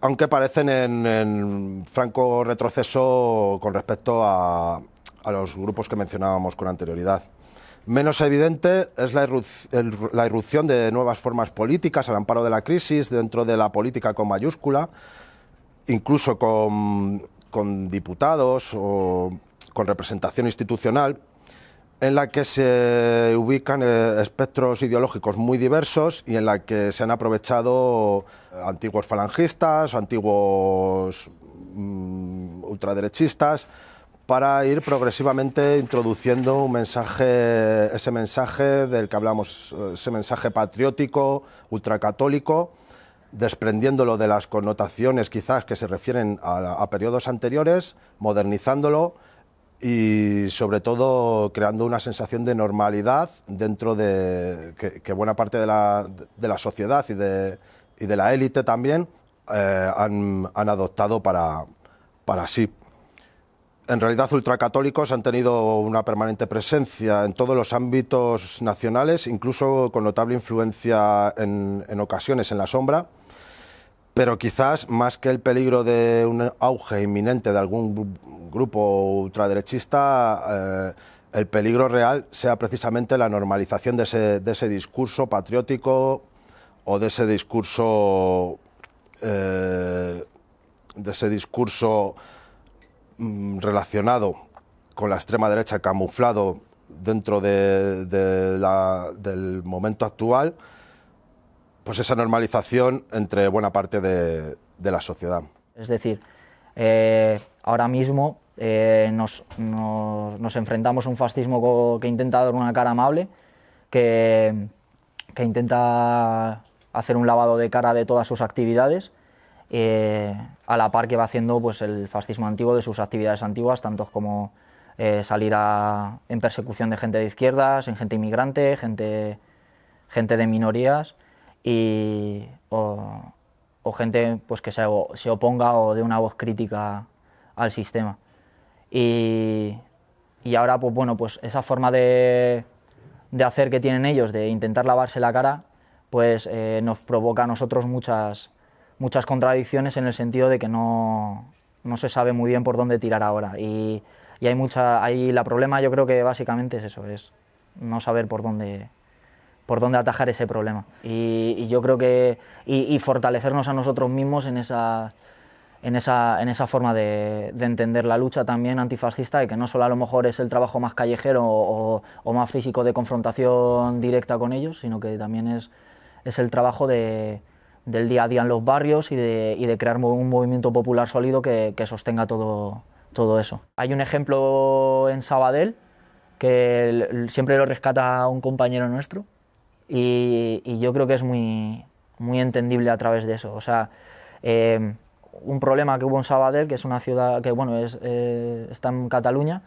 aunque parecen en franco retroceso con respecto a los grupos que mencionábamos con anterioridad. Menos evidente es la irrupción de nuevas formas políticas al amparo de la crisis dentro de la política con mayúscula, incluso con diputados o con representación institucional, en la que se ubican espectros ideológicos muy diversos y en la que se han aprovechado antiguos falangistas o antiguos ultraderechistas para ir progresivamente introduciendo ese mensaje del que hablamos, ese mensaje patriótico, ultracatólico, desprendiéndolo de las connotaciones quizás que se refieren a periodos anteriores, modernizándolo y sobre todo creando una sensación de normalidad dentro de que buena parte de la sociedad y de la élite también han adoptado para sí. En realidad, ultracatólicos han tenido una permanente presencia en todos los ámbitos nacionales, incluso con notable influencia en ocasiones en la sombra, pero quizás más que el peligro de un auge inminente de algún grupo ultraderechista, el peligro real sea precisamente la normalización de ese discurso patriótico o de ese discurso relacionado con la extrema derecha, camuflado dentro del momento actual, pues esa normalización entre buena parte de la sociedad. Es decir, ahora mismo nos enfrentamos a un fascismo que intenta dar una cara amable, que intenta hacer un lavado de cara de todas sus actividades, a la par que va haciendo pues, el fascismo antiguo de sus actividades antiguas, tanto como salir en persecución de gente de izquierdas, en gente inmigrante, gente de minorías o gente pues, que se oponga o dé una voz crítica al sistema. Y ahora pues, bueno, pues esa forma de hacer que tienen ellos, de intentar lavarse la cara, pues nos provoca a nosotros muchas contradicciones, en el sentido de que no se sabe muy bien por dónde tirar ahora, y el problema, yo creo que básicamente es eso, es no saber por dónde atajar ese problema, y yo creo que y fortalecernos a nosotros mismos en esa forma de entender la lucha también antifascista, y que no solo a lo mejor es el trabajo más callejero o más físico de confrontación directa con ellos, sino que también es el trabajo del día a día en los barrios y de crear un movimiento popular sólido que sostenga todo eso. Hay un ejemplo en Sabadell que siempre lo rescata un compañero nuestro, y yo creo que es muy, muy entendible a través de eso. O sea, un problema que hubo en Sabadell, que es una ciudad que bueno, está en Cataluña,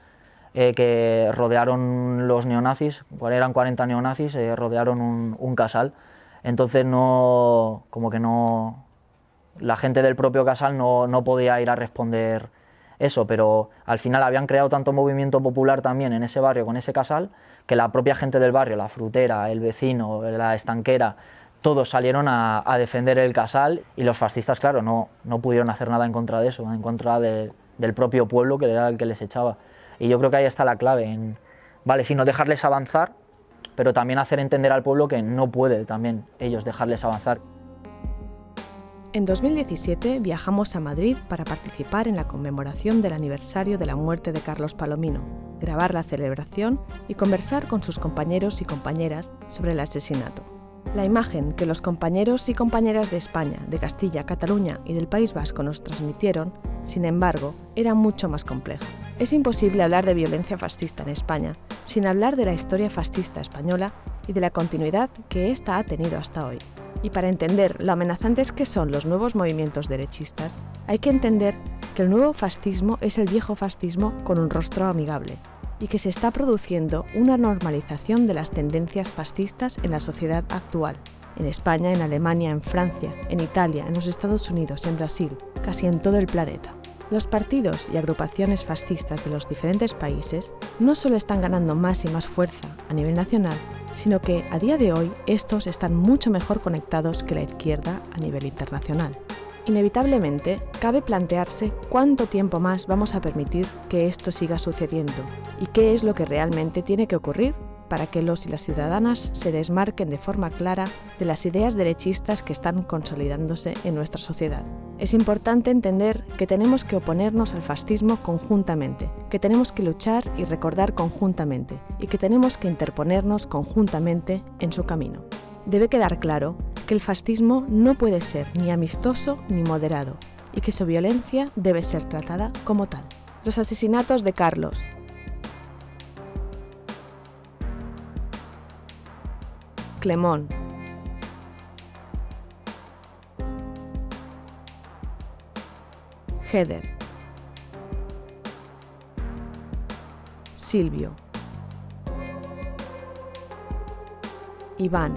que rodearon los neonazis, eran 40 neonazis, rodearon un casal. Entonces la gente del propio casal no podía ir a responder eso, pero al final habían creado tanto movimiento popular también en ese barrio con ese casal, que la propia gente del barrio, la frutera, el vecino, la estanquera, todos salieron a defender el casal, y los fascistas, claro, no pudieron hacer nada en contra de eso, en contra del propio pueblo, que era el que les echaba. Y yo creo que ahí está la clave, sino dejarles avanzar, pero también hacer entender al pueblo que no puede también ellos dejarles avanzar. En 2017 viajamos a Madrid para participar en la conmemoración del aniversario de la muerte de Carlos Palomino, grabar la celebración y conversar con sus compañeros y compañeras sobre el asesinato. La imagen que los compañeros y compañeras de España, de Castilla, Cataluña y del País Vasco nos transmitieron, sin embargo, era mucho más compleja. Es imposible hablar de violencia fascista en España sin hablar de la historia fascista española y de la continuidad que ésta ha tenido hasta hoy. Y para entender lo amenazantes que son los nuevos movimientos derechistas, hay que entender que el nuevo fascismo es el viejo fascismo con un rostro amigable, y que se está produciendo una normalización de las tendencias fascistas en la sociedad actual, en España, en Alemania, en Francia, en Italia, en los Estados Unidos, en Brasil, casi en todo el planeta. Los partidos y agrupaciones fascistas de los diferentes países no solo están ganando más y más fuerza a nivel nacional, sino que a día de hoy estos están mucho mejor conectados que la izquierda a nivel internacional. Inevitablemente, cabe plantearse cuánto tiempo más vamos a permitir que esto siga sucediendo y qué es lo que realmente tiene que ocurrir para que los y las ciudadanas se desmarquen de forma clara de las ideas derechistas que están consolidándose en nuestra sociedad. Es importante entender que tenemos que oponernos al fascismo conjuntamente, que tenemos que luchar y recordar conjuntamente, y que tenemos que interponernos conjuntamente en su camino. Debe quedar claro que el fascismo no puede ser ni amistoso ni moderado, y que su violencia debe ser tratada como tal. Los asesinatos de Carlos, Clemón, Heder, Silvio, Iván,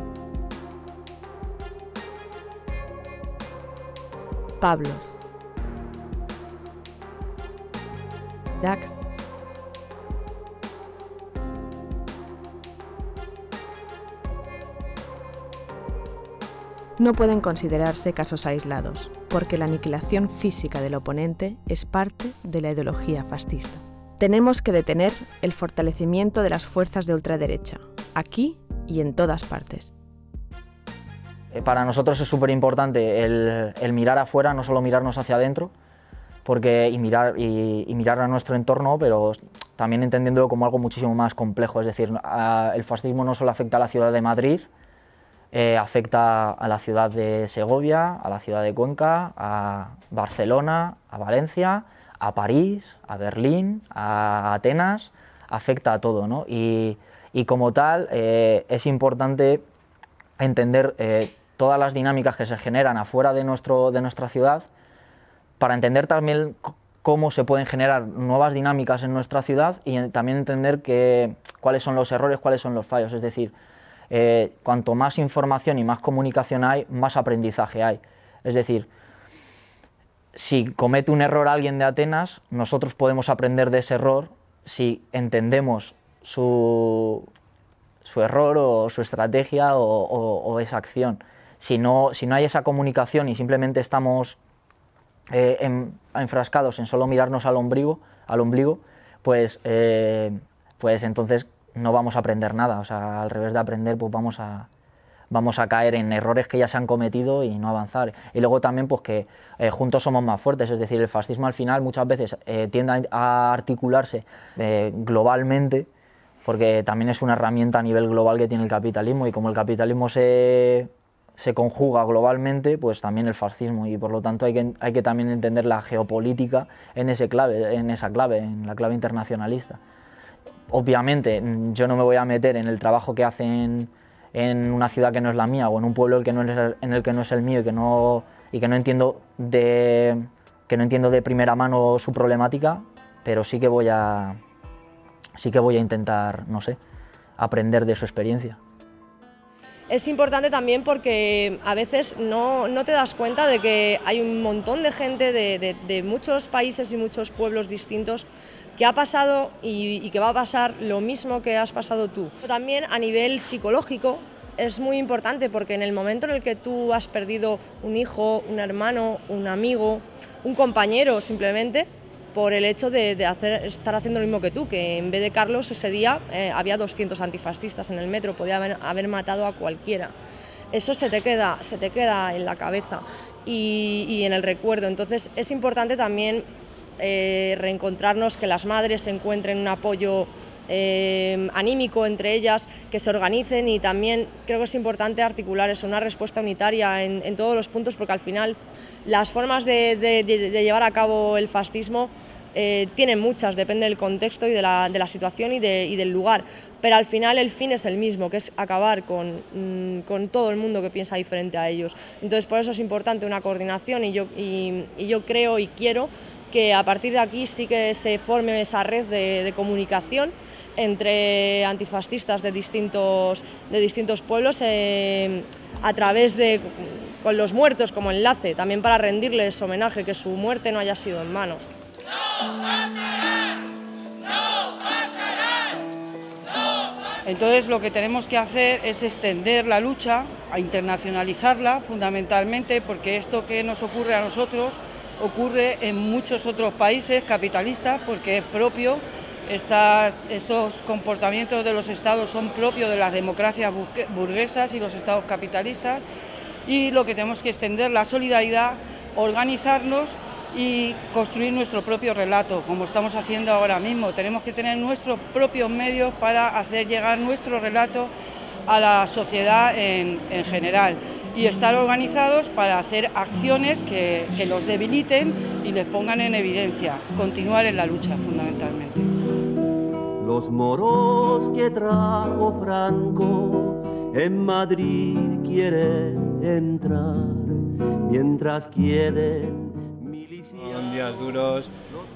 Pablos, Dax, no pueden considerarse casos aislados, porque la aniquilación física del oponente es parte de la ideología fascista. Tenemos que detener el fortalecimiento de las fuerzas de ultraderecha, aquí y en todas partes. Para nosotros es súper importante el mirar afuera, no solo mirarnos hacia adentro, y mirar a nuestro entorno, pero también entendiéndolo como algo muchísimo más complejo. Es decir, el fascismo no solo afecta a la ciudad de Madrid, afecta a la ciudad de Segovia, a la ciudad de Cuenca, a Barcelona, a Valencia, a París, a Berlín, a Atenas, afecta a todo, ¿no? Y como tal es importante entender todas las dinámicas que se generan afuera de nuestra ciudad, para entender también cómo se pueden generar nuevas dinámicas en nuestra ciudad y también entender cuáles son los errores, cuáles son los fallos. Es decir, cuanto más información y más comunicación hay, más aprendizaje hay. Es decir, si comete un error alguien de Atenas, nosotros podemos aprender de ese error si entendemos su error o su estrategia o esa acción. Si no hay esa comunicación y simplemente estamos enfrascados en solo mirarnos al ombligo, pues entonces no vamos a aprender nada. O sea, al revés de aprender, pues vamos a caer en errores que ya se han cometido y no avanzar. Y luego también pues que juntos somos más fuertes, es decir, el fascismo al final muchas veces tiende a articularse globalmente, porque también es una herramienta a nivel global que tiene el capitalismo, y como el capitalismo se conjuga globalmente, pues también el fascismo, y por lo tanto hay que también entender la geopolítica en la clave internacionalista. Obviamente yo no me voy a meter en el trabajo que hacen en una ciudad que no es la mía, o en un pueblo en el que no es el mío, y que no entiendo de primera mano su problemática, pero sí que voy a intentar, no sé, aprender de su experiencia. Es importante también porque a veces no te das cuenta de que hay un montón de gente de muchos países y muchos pueblos distintos que ha pasado y que va a pasar lo mismo que has pasado tú. También a nivel psicológico es muy importante, porque en el momento en el que tú has perdido un hijo, un hermano, un amigo, un compañero simplemente, por el hecho de estar haciendo lo mismo que tú, que en vez de Carlos ese día había 200 antifascistas en el metro, podía haber matado a cualquiera. Eso se te queda en la cabeza y en el recuerdo. Entonces es importante también reencontrarnos, que las madres encuentren un apoyo anímico entre ellas, que se organicen, y también creo que es importante articular eso, una respuesta unitaria en todos los puntos, porque al final las formas de llevar a cabo el fascismo tienen muchas, depende del contexto y de la situación y del lugar, pero al final el fin es el mismo, que es acabar con todo el mundo que piensa diferente a ellos. Entonces por eso es importante una coordinación, y yo creo y quiero que a partir de aquí sí que se forme esa red de comunicación entre antifascistas de distintos pueblos, a través con los muertos como enlace, también para rendirles homenaje, que su muerte no haya sido en vano. Entonces lo que tenemos que hacer es extender la lucha, a internacionalizarla fundamentalmente, porque esto que nos ocurre a nosotros ocurre en muchos otros países capitalistas, porque es propio. Estos comportamientos de los estados son propios de las democracias burguesas y los estados capitalistas, y lo que tenemos que extender la solidaridad, organizarnos y construir nuestro propio relato, como estamos haciendo ahora mismo. Tenemos que tener nuestros propios medios para hacer llegar nuestro relato a la sociedad en general, y estar organizados para hacer acciones que los debiliten y les pongan en evidencia. Continuar en la lucha fundamentalmente. Los moros que trajo Franco en Madrid quieren entrar, mientras quieren milicias. Son días duros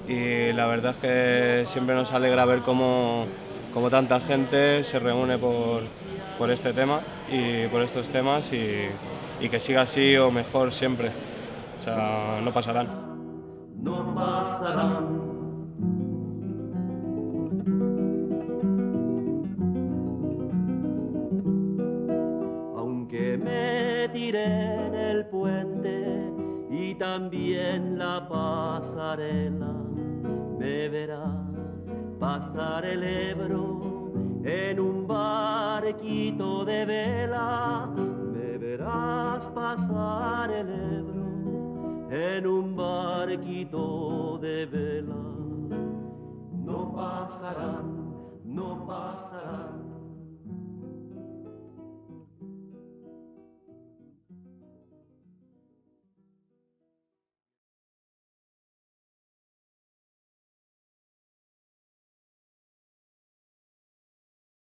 y la verdad es que siempre nos alegra ver cómo tanta gente se reúne por este tema y por estos temas, y que siga así o mejor siempre. o sea, no pasarán. No pasarán. Aunque me tiré en el puente y también la pasarela, me verás pasar el Ebro en un barquito de vela. Me verás pasar el Ebro en un barquito de vela. No pasarán, no pasarán.